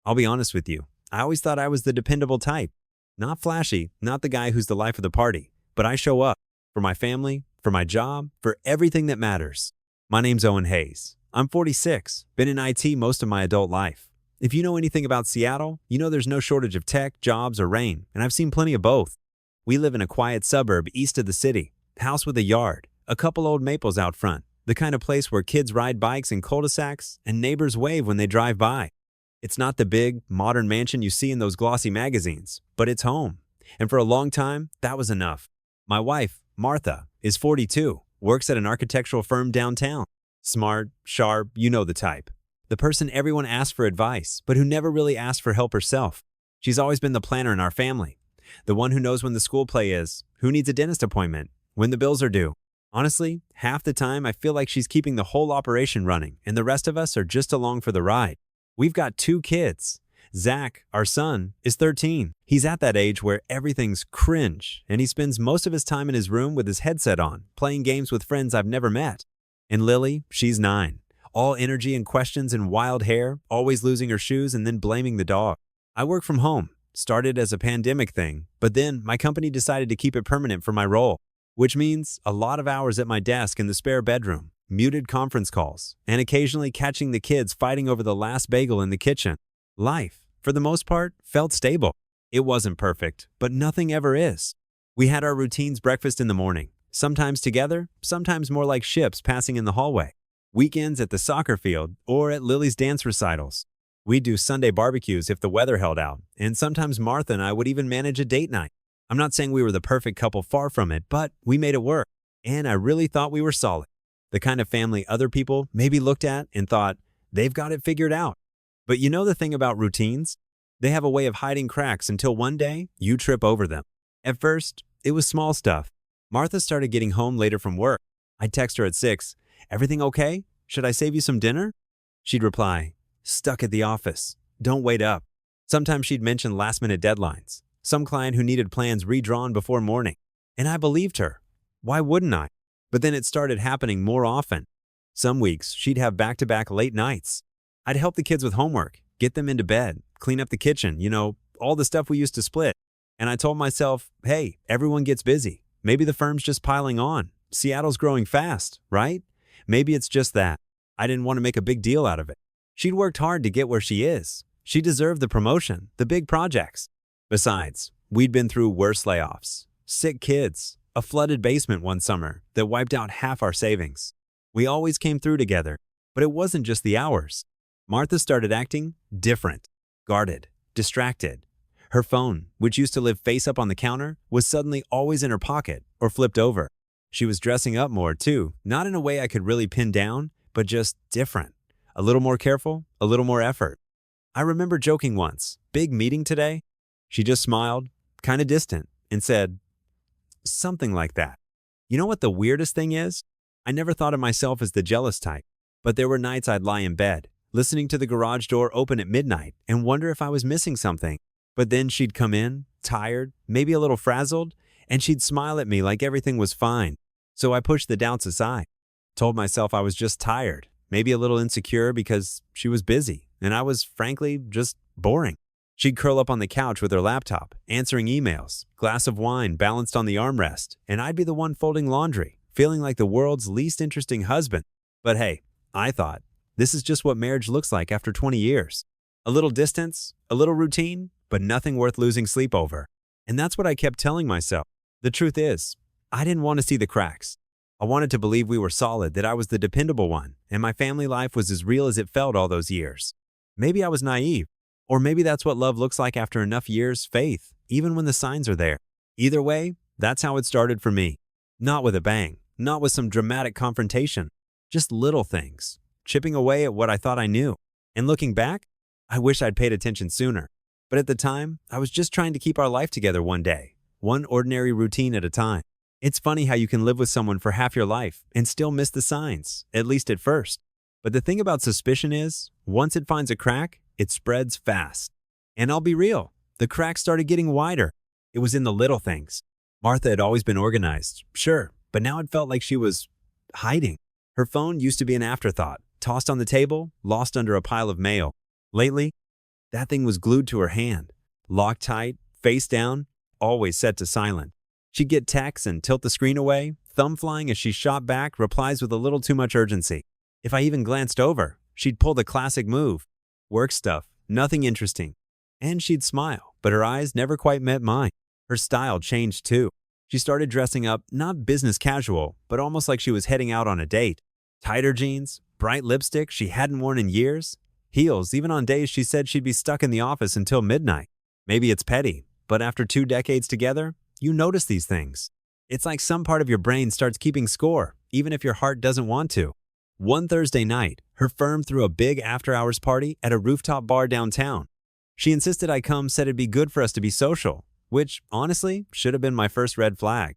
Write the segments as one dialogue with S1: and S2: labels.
S1: I'll be honest with you. I always thought I was the dependable type. Not flashy, not the guy who's the life of the party, but I show up for my family, for my job, for everything that matters. My name's Owen Hayes. I'm 46, been in IT most of my adult life. If you know anything about Seattle, you know there's no shortage of tech, jobs, or rain, and I've seen plenty of both. We live in a quiet suburb east of the city, house with a yard, a couple old maples out front, the kind of place where kids ride bikes in cul-de-sacs and neighbors wave when they drive by. It's not the big, modern mansion you see in those glossy magazines, but it's home. And for a long time, that was enough. My wife, Martha, is 42, works at an architectural firm downtown. Smart, sharp, you know the type. The person everyone asks for advice, but who never really asks for help herself. She's always been the planner in our family. The one who knows when the school play is, who needs a dentist appointment, when the bills are due. Honestly, half the time I feel like she's keeping the whole operation running, and the rest of us are just along for the ride. We've got 2 kids. Zach, our son, is 13. He's at that age where everything's cringe, and he spends most of his time in his room with his headset on, playing games with friends I've never met. And Lily, she's 9. All energy and questions and wild hair, always losing her shoes and then blaming the dog. I work from home. Started as a pandemic thing, but then my company decided to keep it permanent for my role, which means a lot of hours at my desk in the spare bedroom, muted conference calls, and occasionally catching the kids fighting over the last bagel in the kitchen. Life, for the most part, felt stable. It wasn't perfect, but nothing ever is. We had our routines: breakfast in the morning, sometimes together, sometimes more like ships passing in the hallway. Weekends at the soccer field or at Lily's dance recitals. We'd do Sunday barbecues if the weather held out, and sometimes Martha and I would even manage a date night. I'm not saying we were the perfect couple, far from it, but we made it work, and I really thought we were solid. The kind of family other people maybe looked at and thought, they've got it figured out. But you know the thing about routines? They have a way of hiding cracks until one day you trip over them. At first, it was small stuff. Martha started getting home later from work. I'd text her at 6, "Everything okay? Should I save you some dinner?" She'd reply, "Stuck at the office. Don't wait up." Sometimes she'd mention last-minute deadlines, some client who needed plans redrawn before morning. And I believed her. Why wouldn't I? But then it started happening more often. Some weeks, she'd have back-to-back late nights. I'd help the kids with homework, get them into bed, clean up the kitchen, all the stuff we used to split. And I told myself, hey, everyone gets busy. Maybe the firm's just piling on. Seattle's growing fast, right? Maybe it's just that. I didn't want to make a big deal out of it. She'd worked hard to get where she is. She deserved the promotion, the big projects. Besides, we'd been through worse layoffs, sick kids, a flooded basement one summer that wiped out half our savings. We always came through together, but it wasn't just the hours. Martha started acting different, guarded, distracted. Her phone, which used to live face up on the counter, was suddenly always in her pocket or flipped over. She was dressing up more too, not in a way I could really pin down, but just different. A little more careful, a little more effort. I remember joking once, "Big meeting today?" She just smiled, kind of distant, and said something like that. You know what the weirdest thing is? I never thought of myself as the jealous type, but there were nights I'd lie in bed, listening to the garage door open at midnight, and wonder if I was missing something. But then she'd come in, tired, maybe a little frazzled, and she'd smile at me like everything was fine. So I pushed the doubts aside, told myself I was just tired, maybe a little insecure because she was busy, and I was, frankly, just boring. She'd curl up on the couch with her laptop, answering emails, glass of wine balanced on the armrest, and I'd be the one folding laundry, feeling like the world's least interesting husband. But hey, I thought, this is just what marriage looks like after 20 years. A little distance, a little routine, but nothing worth losing sleep over. And that's what I kept telling myself. The truth is, I didn't want to see the cracks. I wanted to believe we were solid, that I was the dependable one, and my family life was as real as it felt all those years. Maybe I was naive, or maybe that's what love looks like after enough years, faith, even when the signs are there. Either way, that's how it started for me. Not with a bang, not with some dramatic confrontation, just little things, chipping away at what I thought I knew. And looking back, I wish I'd paid attention sooner. But at the time, I was just trying to keep our life together one day, one ordinary routine at a time. It's funny how you can live with someone for half your life and still miss the signs, at least at first. But the thing about suspicion is, once it finds a crack, it spreads fast. And I'll be real, the cracks started getting wider. It was in the little things. Martha had always been organized, sure, but now it felt like she was hiding. Her phone used to be an afterthought, tossed on the table, lost under a pile of mail. Lately, That thing was glued to her hand, locked tight, face down, always set to silent. She'd get texts and tilt the screen away, thumb flying as she shot back, replies with a little too much urgency. If I even glanced over, she'd pull the classic move. Work stuff, nothing interesting. And she'd smile, but her eyes never quite met mine. Her style changed too. She started dressing up, not business casual, but almost like she was heading out on a date. Tighter jeans, bright lipstick she hadn't worn in years, heels even on days she said she'd be stuck in the office until midnight. Maybe it's petty, but after 2 decades together, you notice these things. It's like some part of your brain starts keeping score, even if your heart doesn't want to. One Thursday night, her firm threw a big after-hours party at a rooftop bar downtown. She insisted I come, said it'd be good for us to be social, which, honestly, should have been my first red flag.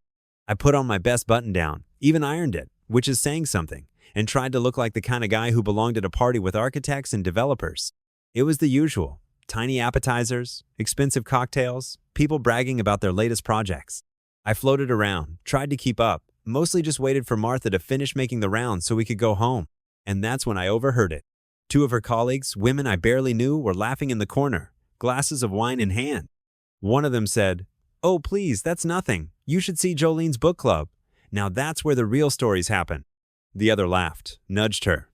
S1: I put on my best button-down, even ironed it, which is saying something, and tried to look like the kind of guy who belonged at a party with architects and developers. It was the usual. Tiny appetizers, expensive cocktails, people bragging about their latest projects. I floated around, tried to keep up, mostly just waited for Martha to finish making the rounds so we could go home. And that's when I overheard it. 2 of her colleagues, women I barely knew, were laughing in the corner, glasses of wine in hand. One of them said, "Oh, please, that's nothing. You should see Jolene's book club. Now that's where the real stories happen." The other laughed, nudged her.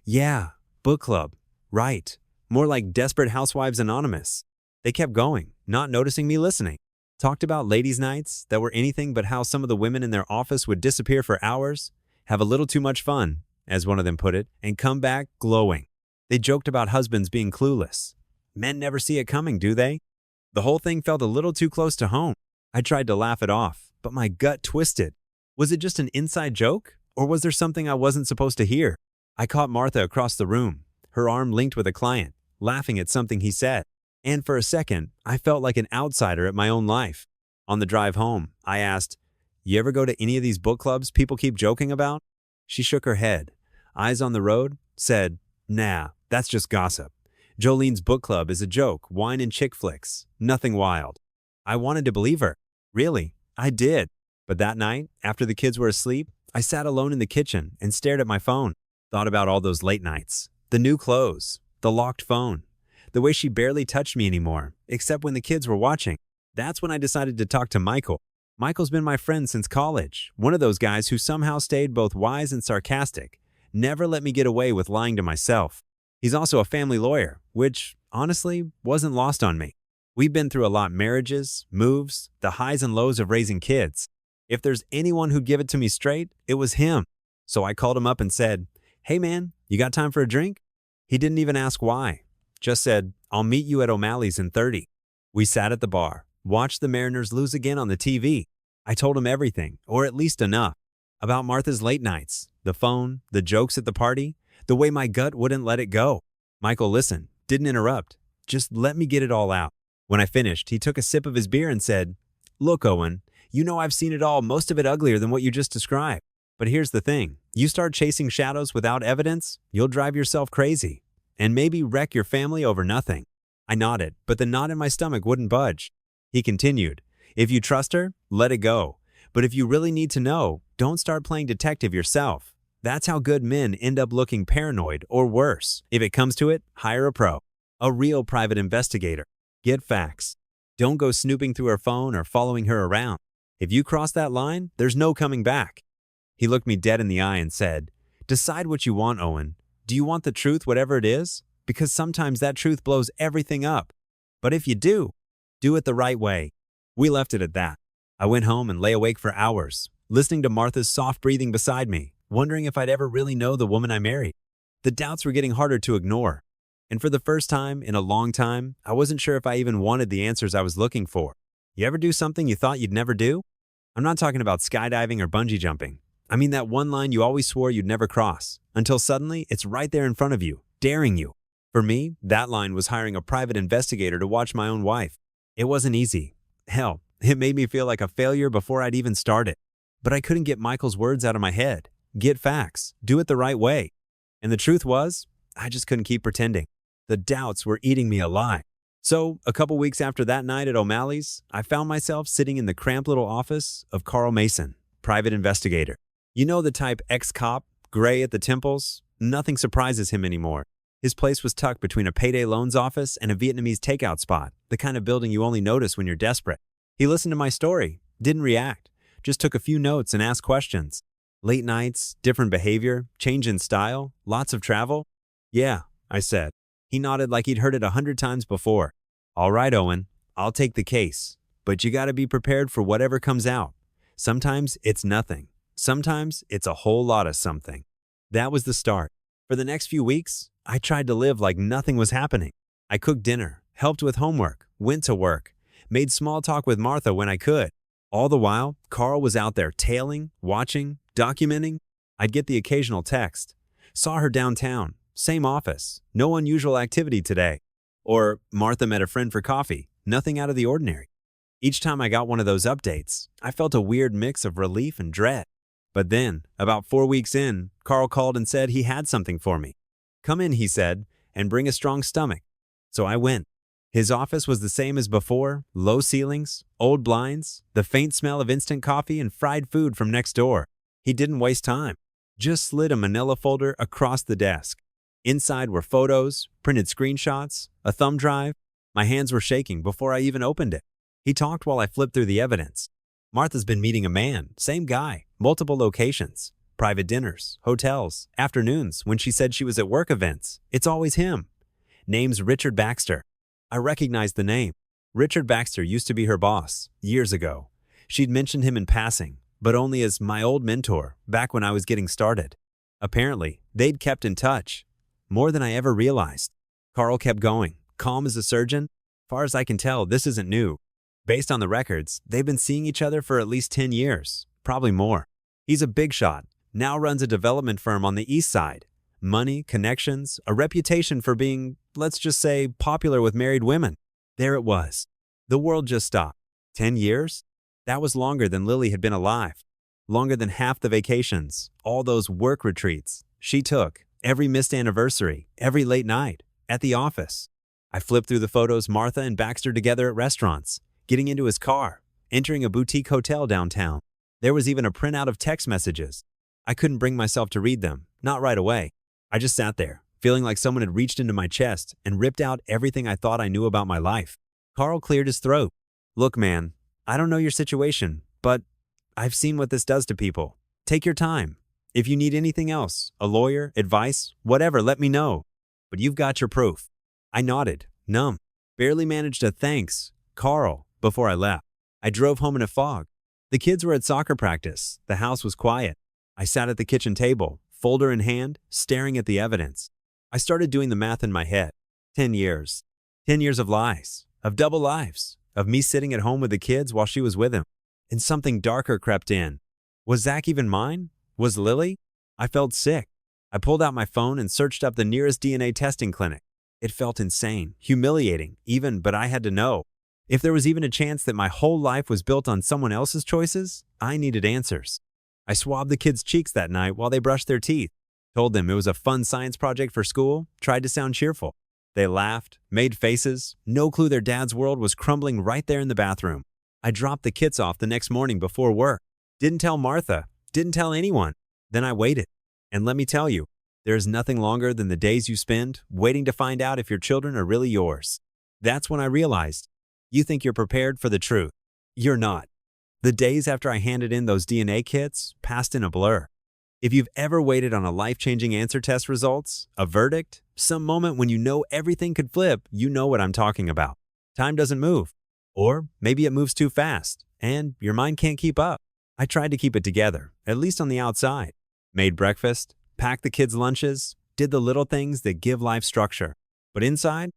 S1: "Yeah, book club. Right. More like Desperate Housewives Anonymous." They kept going, not noticing me listening. Talked about ladies' nights that were anything but how some of the women in their office would disappear for hours, have a little too much fun, as one of them put it, and come back glowing. They joked about husbands being clueless. Men never see it coming, do they? The whole thing felt a little too close to home. I tried to laugh it off, but my gut twisted. Was it just an inside joke, or was there something I wasn't supposed to hear? I caught Martha across the room, her arm linked with a client, laughing at something he said. And for a second, I felt like an outsider at my own life. On the drive home, I asked, "You ever go to any of these book clubs people keep joking about?" She shook her head, eyes on the road, said, "Nah, that's just gossip. Jolene's book club is a joke, wine and chick flicks, nothing wild." I wanted to believe her. Really, I did. But that night, after the kids were asleep, I sat alone in the kitchen and stared at my phone. Thought about all those late nights, the new clothes, the locked phone, the way she barely touched me anymore, except when the kids were watching. That's when I decided to talk to Michael. Michael's been my friend since college, one of those guys who somehow stayed both wise and sarcastic, never let me get away with lying to myself. He's also a family lawyer, which, honestly, wasn't lost on me. We've been through a lot: marriages, moves, the highs and lows of raising kids. If there's anyone who'd give it to me straight, it was him. So I called him up and said, "Hey man, you got time for a drink?" He didn't even ask why. Just said, "I'll meet you at O'Malley's in 30. We sat at the bar, watched the Mariners lose again on the TV. I told him everything, or at least enough, about Martha's late nights, the phone, the jokes at the party, the way my gut wouldn't let it go. Michael listened, didn't interrupt, just let me get it all out. When I finished, he took a sip of his beer and said, "Look, Owen, you know I've seen it all, most of it uglier than what you just described. But here's the thing, you start chasing shadows without evidence, you'll drive yourself crazy, and maybe wreck your family over nothing." I nodded, but the knot in my stomach wouldn't budge. He continued, "If you trust her, let it go. But if you really need to know, don't start playing detective yourself. That's how good men end up looking paranoid or worse. If it comes to it, hire a pro, a real private investigator. Get facts. Don't go snooping through her phone or following her around. If you cross that line, there's no coming back." He looked me dead in the eye and said, "Decide what you want, Owen. Do you want the truth, whatever it is? Because sometimes that truth blows everything up. But if you do it the right way." We left it at that. I went home and lay awake for hours, listening to Martha's soft breathing beside me, wondering if I'd ever really know the woman I married. The doubts were getting harder to ignore. And for the first time in a long time, I wasn't sure if I even wanted the answers I was looking for. You ever do something you thought you'd never do? I'm not talking about skydiving or bungee jumping. I mean that one line you always swore you'd never cross, until suddenly it's right there in front of you, daring you. For me, that line was hiring a private investigator to watch my own wife. It wasn't easy. Hell, it made me feel like a failure before I'd even started. But I couldn't get Michael's words out of my head. Get facts. Do it the right way. And the truth was, I just couldn't keep pretending. The doubts were eating me alive. So, a couple weeks after that night at O'Malley's, I found myself sitting in the cramped little office of Carl Mason, private investigator. You know the type ex-cop, gray at the temples? Nothing surprises him anymore. His place was tucked between a payday loans office and a Vietnamese takeout spot, the kind of building you only notice when you're desperate. He listened to my story, didn't react, just took a few notes and asked questions. Late nights, different behavior, change in style, lots of travel? Yeah, I said. He nodded like he'd heard it 100 times before. All right, Owen, I'll take the case. But you gotta be prepared for whatever comes out. Sometimes it's nothing. Sometimes it's a whole lot of something. That was the start. For the next few weeks, I tried to live like nothing was happening. I cooked dinner, helped with homework, went to work, made small talk with Martha when I could. All the while, Carl was out there tailing, watching, documenting. I'd get the occasional text. Saw her downtown, same office, no unusual activity today. Or Martha met a friend for coffee, nothing out of the ordinary. Each time I got one of those updates, I felt a weird mix of relief and dread. But then, about 4 weeks in, Carl called and said he had something for me. Come in, he said, and bring a strong stomach. So I went. His office was the same as before, low ceilings, old blinds, the faint smell of instant coffee and fried food from next door. He didn't waste time. Just slid a manila folder across the desk. Inside were photos, printed screenshots, a thumb drive. My hands were shaking before I even opened it. He talked while I flipped through the evidence. Martha's been meeting a man, same guy, multiple locations, private dinners, hotels, afternoons when she said she was at work events. It's always him. Name's Richard Baxter. I recognized the name. Richard Baxter used to be her boss, years ago. She'd mentioned him in passing, but only as my old mentor, back when I was getting started. Apparently, they'd kept in touch. More than I ever realized. Carl kept going, calm as a surgeon. Far as I can tell, this isn't new. Based on the records, they've been seeing each other for at least 10 years, probably more. He's a big shot, now runs a development firm on the east side. Money, connections, a reputation for being, let's just say, popular with married women. There it was. The world just stopped. 10 years? That was longer than Lily had been alive. Longer than half the vacations, all those work retreats she took, every missed anniversary, every late night, at the office. I flipped through the photos Martha and Baxter together at restaurants, getting into his car, entering a boutique hotel downtown. There was even a printout of text messages. I couldn't bring myself to read them, not right away. I just sat there, feeling like someone had reached into my chest and ripped out everything I thought I knew about my life. Carl cleared his throat. Look, man, I don't know your situation, but I've seen what this does to people. Take your time. If you need anything else, a lawyer, advice, whatever, let me know. But you've got your proof. I nodded, numb, barely managed a thanks, Carl, before I left. I drove home in a fog. The kids were at soccer practice. The house was quiet. I sat at the kitchen table, folder in hand, staring at the evidence. I started doing the math in my head. 10 years. 10 years of lies, of double lives, of me sitting at home with the kids while she was with him. And something darker crept in. Was Zach even mine? Was Lily? I felt sick. I pulled out my phone and searched up the nearest DNA testing clinic. It felt insane, humiliating, even, but I had to know. If there was even a chance that my whole life was built on someone else's choices, I needed answers. I swabbed the kids' cheeks that night while they brushed their teeth, told them it was a fun science project for school, tried to sound cheerful. They laughed, made faces, no clue their dad's world was crumbling right there in the bathroom. I dropped the kits off the next morning before work. Didn't tell Martha, didn't tell anyone. Then I waited. And let me tell you, there is nothing longer than the days you spend waiting to find out if your children are really yours. That's when I realized, you think you're prepared for the truth. You're not. The days after I handed in those DNA kits passed in a blur. If you've ever waited on a life-changing answer test results, a verdict, some moment when you know everything could flip, you know what I'm talking about. Time doesn't move. Or maybe it moves too fast, and your mind can't keep up. I tried to keep it together, at least on the outside. Made breakfast, packed the kids' lunches, did the little things that give life structure. But inside,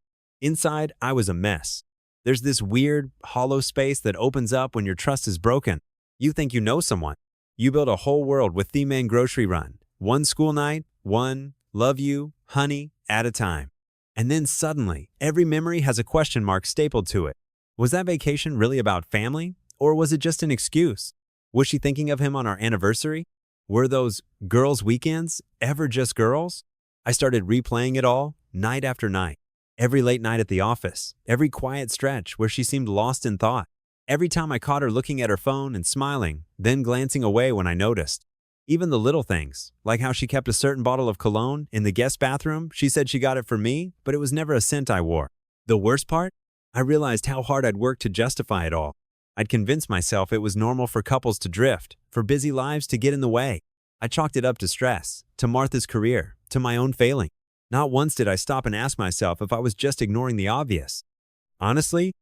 S1: I was a mess. There's this weird, hollow space that opens up when your trust is broken. You think you know someone. You build a whole world with the man grocery run. One school night, one, love you, honey, at a time. And then suddenly, every memory has a question mark stapled to it. Was that vacation really about family? Or was it just an excuse? Was she thinking of him on our anniversary? Were those girls' weekends ever just girls? I started replaying it all, night after night. Every late night at the office, every quiet stretch where she seemed lost in thought. Every time I caught her looking at her phone and smiling, then glancing away when I noticed. Even the little things, like how she kept a certain bottle of cologne in the guest bathroom. She said she got it for me, but it was never a scent I wore. The worst part? I realized how hard I'd worked to justify it all. I'd convinced myself it was normal for couples to drift, for busy lives to get in the way. I chalked it up to stress, to Martha's career, to my own failing. Not once did I stop and ask myself if I was just ignoring the obvious. Honestly,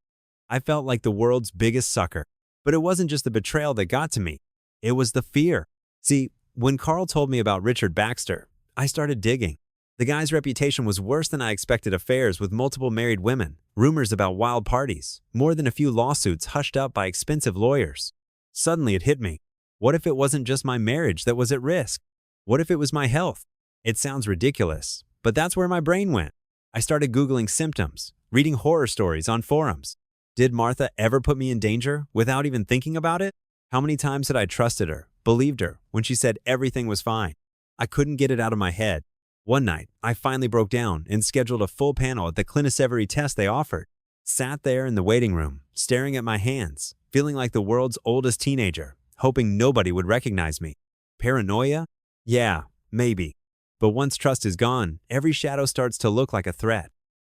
S1: I felt like the world's biggest sucker. But it wasn't just the betrayal that got to me. It was the fear. See, when Carl told me about Richard Baxter, I started digging. The guy's reputation was worse than I expected: affairs with multiple married women, rumors about wild parties, more than a few lawsuits hushed up by expensive lawyers. Suddenly it hit me. What if it wasn't just my marriage that was at risk? What if it was my health? It sounds ridiculous, but that's where my brain went. I started Googling symptoms, reading horror stories on forums. Did Martha ever put me in danger without even thinking about it? How many times had I trusted her, believed her, when she said everything was fine? I couldn't get it out of my head. One night, I finally broke down and scheduled a full panel at the clinic-every test they offered. Sat there in the waiting room, staring at my hands, feeling like the world's oldest teenager, hoping nobody would recognize me. Paranoia? Yeah, maybe. But once trust is gone, every shadow starts to look like a threat.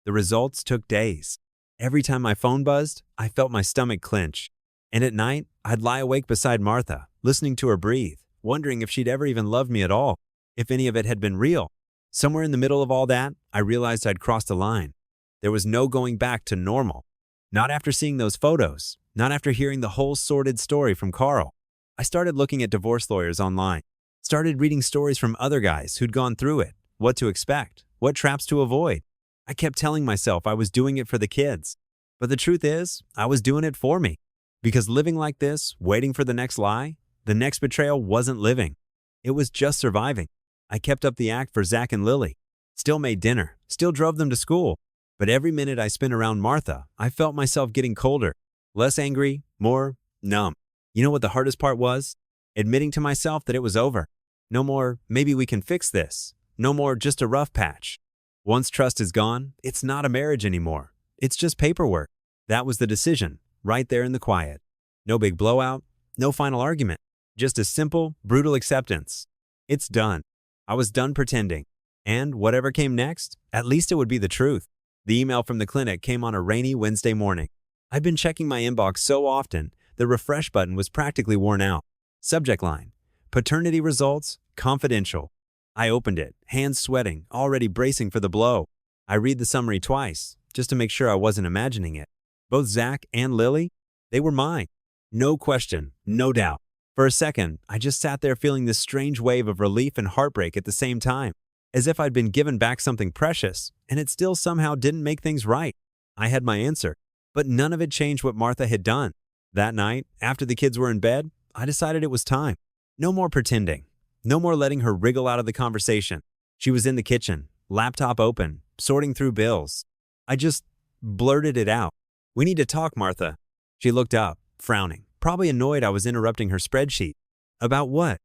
S1: The results took days. Every time my phone buzzed, I felt my stomach clench. And at night, I'd lie awake beside Martha, listening to her breathe, wondering if she'd ever even loved me at all, if any of it had been real. Somewhere in the middle of all that, I realized I'd crossed a line. There was no going back to normal. Not after seeing those photos, not after hearing the whole sordid story from Carl. I started looking at divorce lawyers online, started reading stories from other guys who'd gone through it, what to expect, what traps to avoid. I kept telling myself I was doing it for the kids. But the truth is, I was doing it for me. Because living like this, waiting for the next lie, the next betrayal, wasn't living. It was just surviving. I kept up the act for Zach and Lily. Still made dinner, still drove them to school. But every minute I spent around Martha, I felt myself getting colder. Less angry, more numb. You know what the hardest part was? Admitting to myself that it was over. No more, maybe we can fix this. No more, just a rough patch. Once trust is gone, it's not a marriage anymore. It's just paperwork. That was the decision, right there in the quiet. No big blowout, no final argument. Just a simple, brutal acceptance. It's done. I was done pretending. And whatever came next, at least it would be the truth. The email from the clinic came on a rainy Wednesday morning. I'd been checking my inbox so often, the refresh button was practically worn out. Subject line: paternity results, confidential. I opened it, hands sweating, already bracing for the blow. I read the summary twice, just to make sure I wasn't imagining it. Both Zach and Lily, they were mine. No question, no doubt. For a second, I just sat there feeling this strange wave of relief and heartbreak at the same time, as if I'd been given back something precious, and it still somehow didn't make things right. I had my answer, but none of it changed what Martha had done. That night, after the kids were in bed, I decided it was time. No more pretending. No more letting her wriggle out of the conversation. She was in the kitchen, laptop open, sorting through bills. I just blurted it out. "We need to talk, Martha." She looked up, frowning, probably annoyed I was interrupting her spreadsheet. "About what?"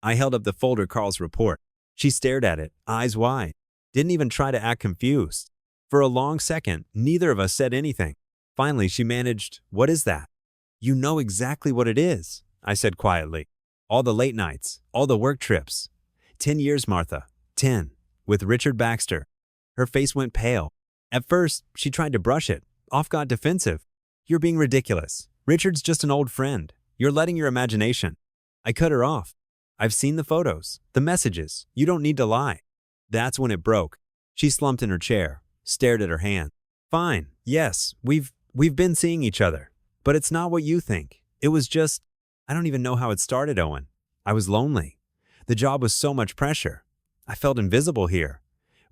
S1: I held up the folder, Carl's report. She stared at it, eyes wide. Didn't even try to act confused. For a long second, neither of us said anything. Finally, she managed, "What is that?" "You know exactly what it is," I said quietly. "All the late nights, all the work trips. 10 years, Martha. 10. With Richard Baxter." Her face went pale. At first, she tried to brush it. Off got defensive. "You're being ridiculous. Richard's just an old friend. You're letting your imagination." I cut her off. "I've seen the photos, the messages. You don't need to lie." That's when it broke. She slumped in her chair, stared at her hand. "Fine, yes, we've been seeing each other. But it's not what you think. It was just, I don't even know how it started, Owen. I was lonely. The job was so much pressure. I felt invisible here.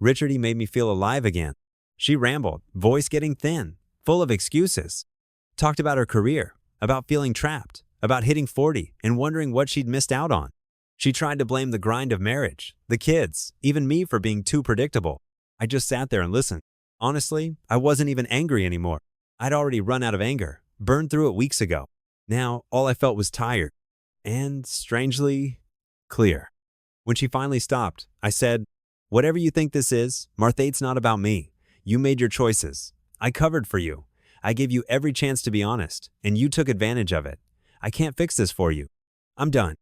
S1: Richard, he made me feel alive again." She rambled, voice getting thin, full of excuses. Talked about her career, about feeling trapped, about hitting 40 and wondering what she'd missed out on. She tried to blame the grind of marriage, the kids, even me for being too predictable. I just sat there and listened. Honestly, I wasn't even angry anymore. I'd already run out of anger, burned through it weeks ago. Now, all I felt was tired and, strangely, clear. When she finally stopped, I said, "Whatever you think this is, Martha, it's not about me. You made your choices. I covered for you. I gave you every chance to be honest, and you took advantage of it. I can't fix this for you. I'm done."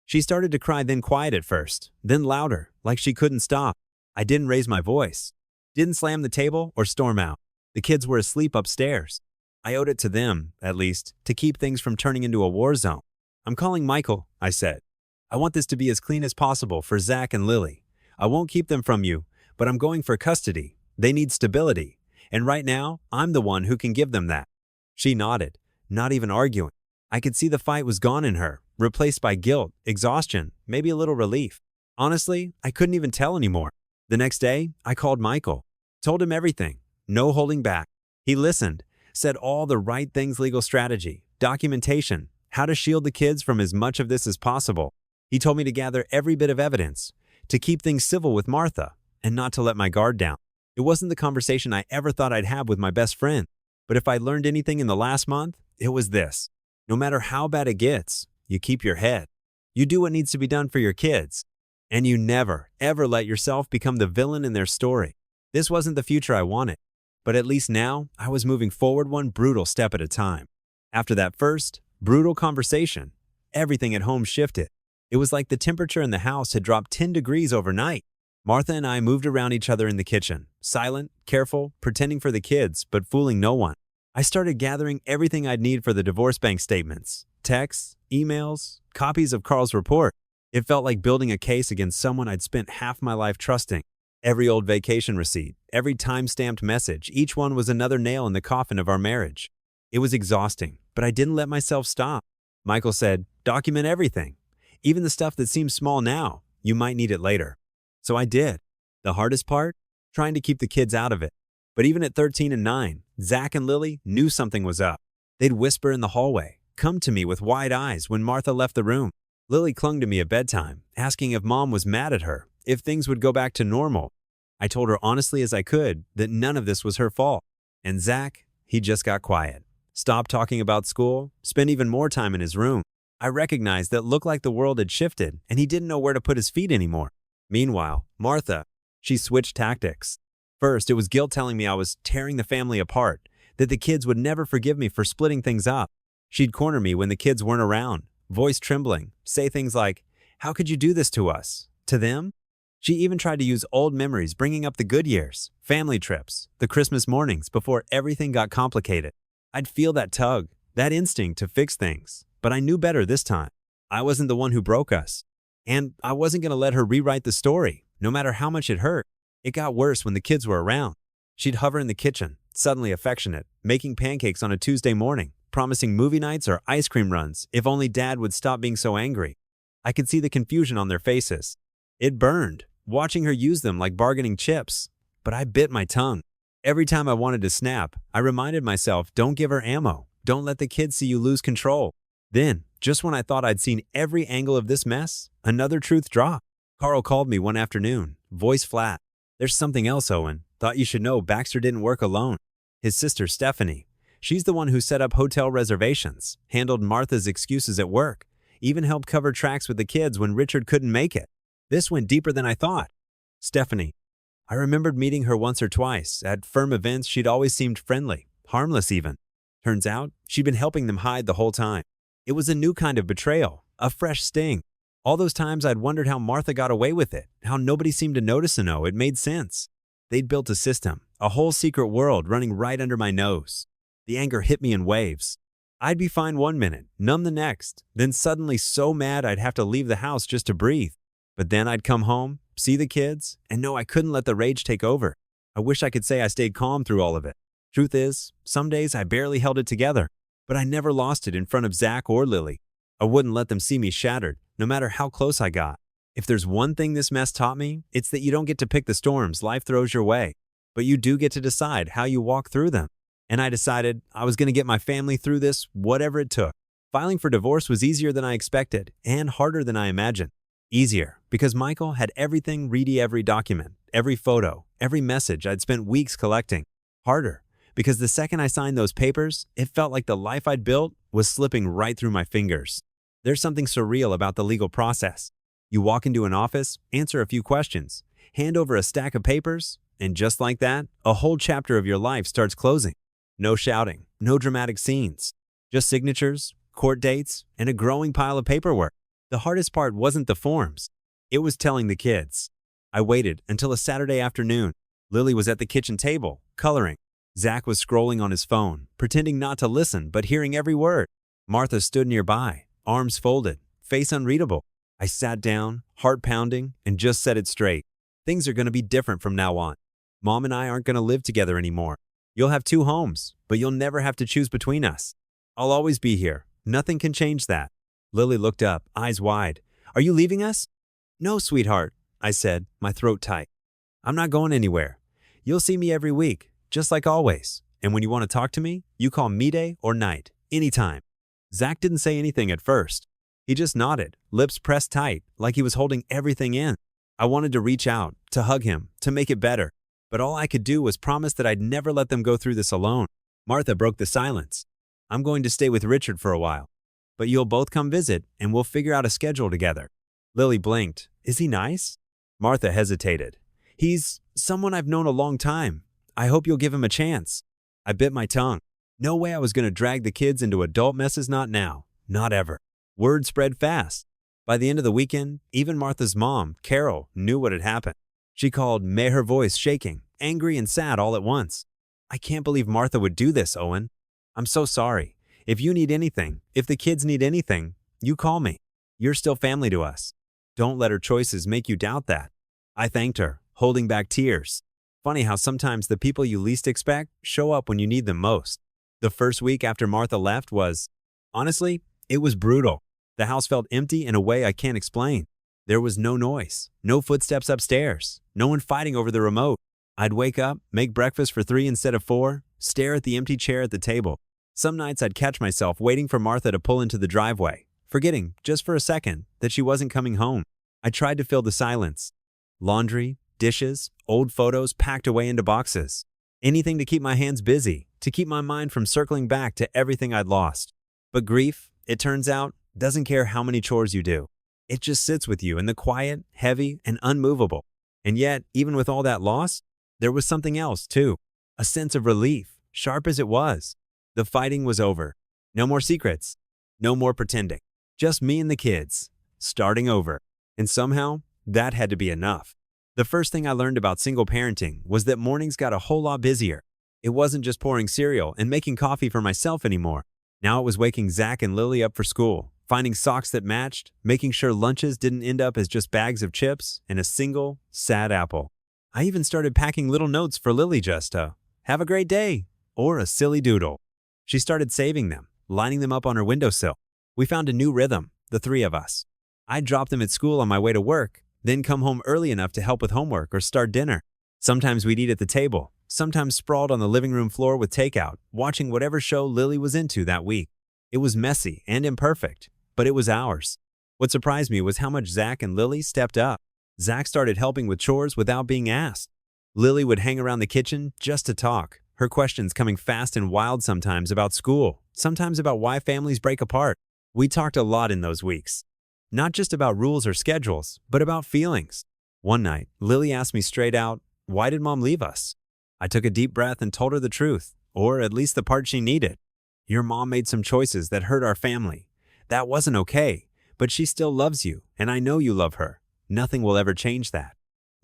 S1: She started to cry, then quiet at first, then louder, like she couldn't stop. I didn't raise my voice, didn't slam the table or storm out. The kids were asleep upstairs. I owed it to them, at least, to keep things from turning into a war zone. "I'm calling Michael," I said. "I want this to be as clean as possible for Zach and Lily. I won't keep them from you, but I'm going for custody. They need stability. And right now, I'm the one who can give them that." She nodded, not even arguing. I could see the fight was gone in her, replaced by guilt, exhaustion, maybe a little relief. Honestly, I couldn't even tell anymore. The next day, I called Michael, told him everything, no holding back. He listened, said all the right things: legal strategy, documentation, how to shield the kids from as much of this as possible. He told me to gather every bit of evidence, to keep things civil with Martha, and not to let my guard down. It wasn't the conversation I ever thought I'd have with my best friend. But if I learned anything in the last month, it was this. No matter how bad it gets, you keep your head. You do what needs to be done for your kids. And you never, ever let yourself become the villain in their story. This wasn't the future I wanted. But at least now, I was moving forward one brutal step at a time. After that first, brutal conversation, everything at home shifted. It was like the temperature in the house had dropped 10 degrees overnight. Martha and I moved around each other in the kitchen, silent, careful, pretending for the kids, but fooling no one. I started gathering everything I'd need for the divorce bank statements, texts, emails, copies of Carl's report. It felt like building a case against someone I'd spent half my life trusting. Every old vacation receipt, every time-stamped message, each one was another nail in the coffin of our marriage. It was exhausting, but I didn't let myself stop. Michael said, "Document everything. Even the stuff that seems small now, you might need it later." So I did. The hardest part? Trying to keep the kids out of it. But even at 13 and 9, Zach and Lily knew something was up. They'd whisper in the hallway, come to me with wide eyes when Martha left the room. Lily clung to me at bedtime, asking if Mom was mad at her, if things would go back to normal. I told her honestly as I could that none of this was her fault. And Zach, he just got quiet. Stopped talking about school, spent even more time in his room. I recognized that it looked like the world had shifted and he didn't know where to put his feet anymore. Meanwhile, Martha, she switched tactics. First, it was guilt telling me I was tearing the family apart, that the kids would never forgive me for splitting things up. She'd corner me when the kids weren't around, voice trembling, say things like, "How could you do this to us?" To them? She even tried to use old memories, bringing up the good years, family trips, the Christmas mornings before everything got complicated. I'd feel that tug, that instinct to fix things, but I knew better this time. I wasn't the one who broke us. And I wasn't going to let her rewrite the story, no matter how much it hurt. It got worse when the kids were around. She'd hover in the kitchen, suddenly affectionate, making pancakes on a Tuesday morning, promising movie nights or ice cream runs if only Dad would stop being so angry. I could see the confusion on their faces. It burned, watching her use them like bargaining chips. But I bit my tongue. Every time I wanted to snap, I reminded myself, don't give her ammo. Don't let the kids see you lose control. Then, just when I thought I'd seen every angle of this mess, another truth dropped. Carl called me one afternoon, voice flat. "There's something else, Owen. Thought you should know Baxter didn't work alone." His sister, Stephanie, she's the one who set up hotel reservations, handled Martha's excuses at work, even helped cover tracks with the kids when Richard couldn't make it. This went deeper than I thought. Stephanie. I remembered meeting her once or twice. At firm events, she'd always seemed friendly, harmless even. Turns out, she'd been helping them hide the whole time. It was a new kind of betrayal, a fresh sting. All those times I'd wondered how Martha got away with it, how nobody seemed to notice and know it made sense. They'd built a system, a whole secret world running right under my nose. The anger hit me in waves. I'd be fine one minute, numb the next, then suddenly so mad I'd have to leave the house just to breathe. But then I'd come home, see the kids, and know I couldn't let the rage take over. I wish I could say I stayed calm through all of it. Truth is, some days I barely held it together, but I never lost it in front of Zach or Lily. I wouldn't let them see me shattered, no matter how close I got. If there's one thing this mess taught me, it's that you don't get to pick the storms life throws your way, but you do get to decide how you walk through them. And I decided I was going to get my family through this, whatever it took. Filing for divorce was easier than I expected and harder than I imagined. Easier, because Michael had everything, ready every document, every photo, every message I'd spent weeks collecting. Harder, because the second I signed those papers, it felt like the life I'd built was slipping right through my fingers. There's something surreal about the legal process. You walk into an office, answer a few questions, hand over a stack of papers, and just like that, a whole chapter of your life starts closing. No shouting, no dramatic scenes, just signatures, court dates, and a growing pile of paperwork. The hardest part wasn't the forms. It was telling the kids. I waited until a Saturday afternoon. Lily was at the kitchen table, coloring. Zach was scrolling on his phone, pretending not to listen but hearing every word. Martha stood nearby, arms folded, face unreadable. I sat down, heart pounding, and just said it straight. Things are going to be different from now on. Mom and I aren't going to live together anymore. You'll have two homes, but you'll never have to choose between us. I'll always be here. Nothing can change that. Lily looked up, eyes wide. Are you leaving us? No, sweetheart, I said, my throat tight. I'm not going anywhere. You'll see me every week, just like always. And when you want to talk to me, you call me day or night, anytime. Zach didn't say anything at first. He just nodded, lips pressed tight, like he was holding everything in. I wanted to reach out, to hug him, to make it better. But all I could do was promise that I'd never let them go through this alone. Martha broke the silence. I'm going to stay with Richard for a while. But you'll both come visit, and we'll figure out a schedule together. Lily blinked. Is he nice? Martha hesitated. He's someone I've known a long time. I hope you'll give him a chance. I bit my tongue. No way I was going to drag the kids into adult messes, not now. Not ever. Word spread fast. By the end of the weekend, even Martha's mom, Carol, knew what had happened. She called May, her voice shaking, angry and sad all at once. I can't believe Martha would do this, Owen. I'm so sorry. If you need anything, if the kids need anything, you call me. You're still family to us. Don't let her choices make you doubt that. I thanked her, holding back tears. Funny how sometimes the people you least expect show up when you need them most. The first week after Martha left was, honestly, it was brutal. The house felt empty in a way I can't explain. There was no noise, no footsteps upstairs, no one fighting over the remote. I'd wake up, make breakfast for 3 instead of 4, stare at the empty chair at the table. Some nights I'd catch myself waiting for Martha to pull into the driveway, forgetting, just for a second, that she wasn't coming home. I tried to fill the silence. Laundry, dishes, old photos packed away into boxes. Anything to keep my hands busy, to keep my mind from circling back to everything I'd lost. But grief, it turns out, doesn't care how many chores you do. It just sits with you in the quiet, heavy, and unmovable. And yet, even with all that loss, there was something else, too. A sense of relief, sharp as it was. The fighting was over. No more secrets. No more pretending. Just me and the kids. Starting over. And somehow, that had to be enough. The first thing I learned about single parenting was that mornings got a whole lot busier. It wasn't just pouring cereal and making coffee for myself anymore. Now it was waking Zach and Lily up for school, finding socks that matched, making sure lunches didn't end up as just bags of chips and a single, sad apple. I even started packing little notes for Lily, just a, have a great day, or a silly doodle. She started saving them, lining them up on her windowsill. We found a new rhythm, the three of us. I'd drop them at school on my way to work, then come home early enough to help with homework or start dinner. Sometimes we'd eat at the table, sometimes sprawled on the living room floor with takeout, watching whatever show Lily was into that week. It was messy and imperfect, but it was ours. What surprised me was how much Zach and Lily stepped up. Zach started helping with chores without being asked. Lily would hang around the kitchen just to talk, her questions coming fast and wild, sometimes about school, sometimes about why families break apart. We talked a lot in those weeks. Not just about rules or schedules, but about feelings. One night, Lily asked me straight out, "Why did Mom leave us?" I took a deep breath and told her the truth, or at least the part she needed. Your mom made some choices that hurt our family. That wasn't okay, but she still loves you, and I know you love her. Nothing will ever change that.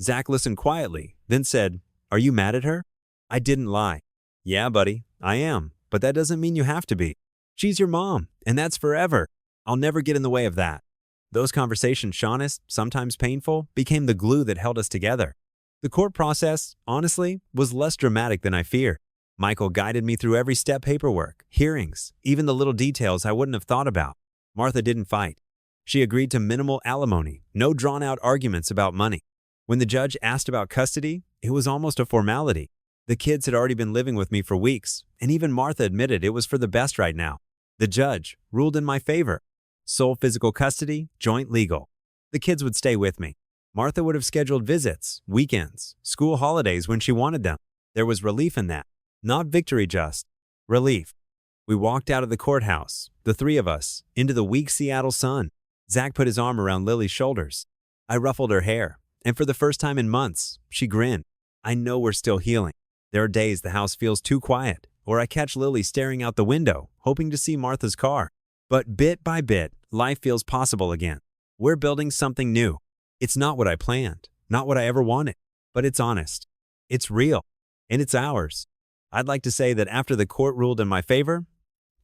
S1: Zach listened quietly, then said, "Are you mad at her?" I didn't lie. "Yeah, buddy, I am, but that doesn't mean you have to be. She's your mom, and that's forever. I'll never get in the way of that." Those conversations, honest, sometimes painful, became the glue that held us together. The court process, honestly, was less dramatic than I feared. Michael guided me through every step: paperwork, hearings, even the little details I wouldn't have thought about. Martha didn't fight. She agreed to minimal alimony, no drawn-out arguments about money. When the judge asked about custody, it was almost a formality. The kids had already been living with me for weeks, and even Martha admitted it was for the best right now. The judge ruled in my favor. Sole physical custody, joint legal. The kids would stay with me. Martha would have scheduled visits, weekends, school holidays when she wanted them. There was relief in that. Not victory, just relief. We walked out of the courthouse, the three of us, into the weak Seattle sun. Zach put his arm around Lily's shoulders. I ruffled her hair, and for the first time in months, she grinned. I know we're still healing. There are days the house feels too quiet, or I catch Lily staring out the window, hoping to see Martha's car. But bit by bit, life feels possible again. We're building something new. It's not what I planned, not what I ever wanted, but it's honest. It's real, and it's ours. I'd like to say that after the court ruled in my favor,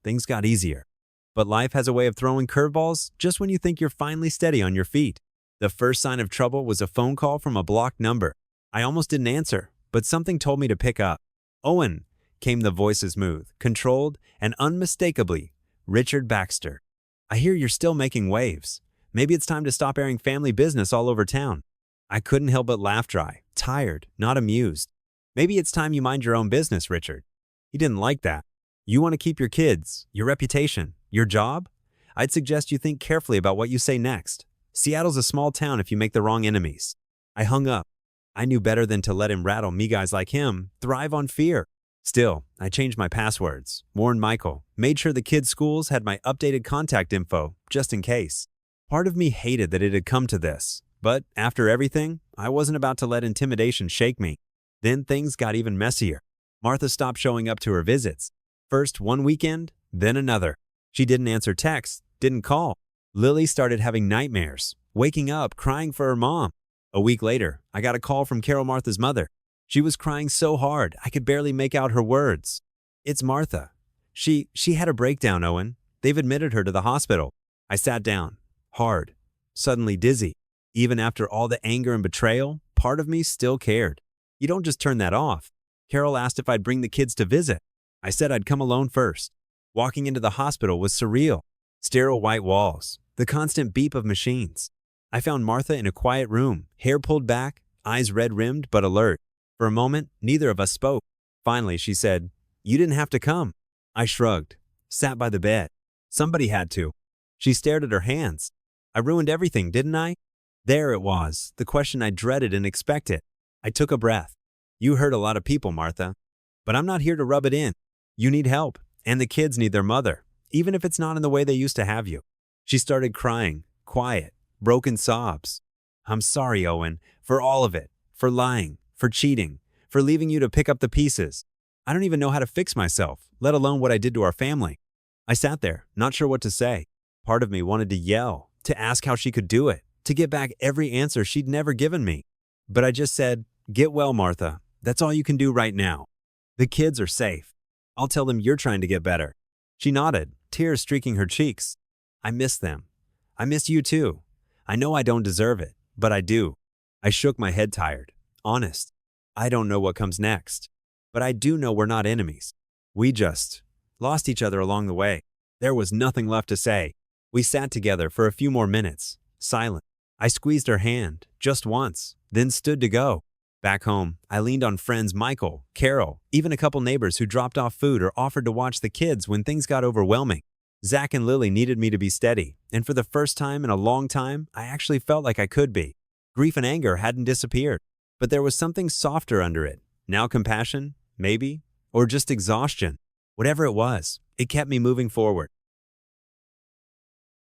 S1: things got easier. But life has a way of throwing curveballs just when you think you're finally steady on your feet. The first sign of trouble was a phone call from a blocked number. I almost didn't answer, but something told me to pick up. "Owen," came the voice, smooth, controlled, and unmistakably Richard Baxter. "I hear you're still making waves. Maybe it's time to stop airing family business all over town." I couldn't help but laugh dry, tired, not amused. "Maybe it's time you mind your own business, Richard." He didn't like that. "You want to keep your kids, your reputation, your job? I'd suggest you think carefully about what you say next. Seattle's a small town if you make the wrong enemies." I hung up. I knew better than to let him rattle me. Guys like him thrive on fear. Still, I changed my passwords, warned Michael, made sure the kids' schools had my updated contact info, just in case. Part of me hated that it had come to this, but after everything, I wasn't about to let intimidation shake me. Then things got even messier. Martha stopped showing up to her visits. First one weekend, then another. She didn't answer texts, didn't call. Lily started having nightmares, waking up, crying for her mom. A week later, I got a call from Carol, Martha's mother. She was crying so hard, I could barely make out her words. "It's Martha. She had a breakdown, Owen. They've admitted her to the hospital." I sat down, hard, suddenly dizzy. Even after all the anger and betrayal, part of me still cared. You don't just turn that off. Carol asked if I'd bring the kids to visit. I said I'd come alone first. Walking into the hospital was surreal. Sterile white walls, the constant beep of machines. I found Martha in a quiet room, hair pulled back, eyes red-rimmed but alert. For a moment, neither of us spoke. Finally, she said, "You didn't have to come." I shrugged, sat by the bed. Somebody had to. She stared at her hands. I ruined everything, didn't I? There it was, the question I dreaded and expected. I took a breath. "You hurt a lot of people, Martha. But I'm not here to rub it in. You need help, and the kids need their mother, even if it's not in the way they used to have you." She started crying, quiet, broken sobs. "I'm sorry, Owen, for all of it, for lying, for cheating, for leaving you to pick up the pieces. I don't even know how to fix myself, let alone what I did to our family." I sat there, not sure what to say. Part of me wanted to yell, to ask how she could do it, to get back every answer she'd never given me. But I just said, "Get well, Martha. That's all you can do right now. The kids are safe. I'll tell them you're trying to get better." She nodded, tears streaking her cheeks. "I miss them. I miss you too. I know I don't deserve it, but I do." I shook my head tired. Honest. I don't know what comes next. But I do know we're not enemies. We just lost each other along the way. There was nothing left to say. We sat together for a few more minutes, silent. I squeezed her hand, just once, then stood to go. Back home, I leaned on friends Michael, Carol, even a couple neighbors who dropped off food or offered to watch the kids when things got overwhelming. Zach and Lily needed me to be steady, and for the first time in a long time, I actually felt like I could be. Grief and anger hadn't disappeared, but there was something softer under it. Now compassion, maybe, or just exhaustion. Whatever it was, it kept me moving forward.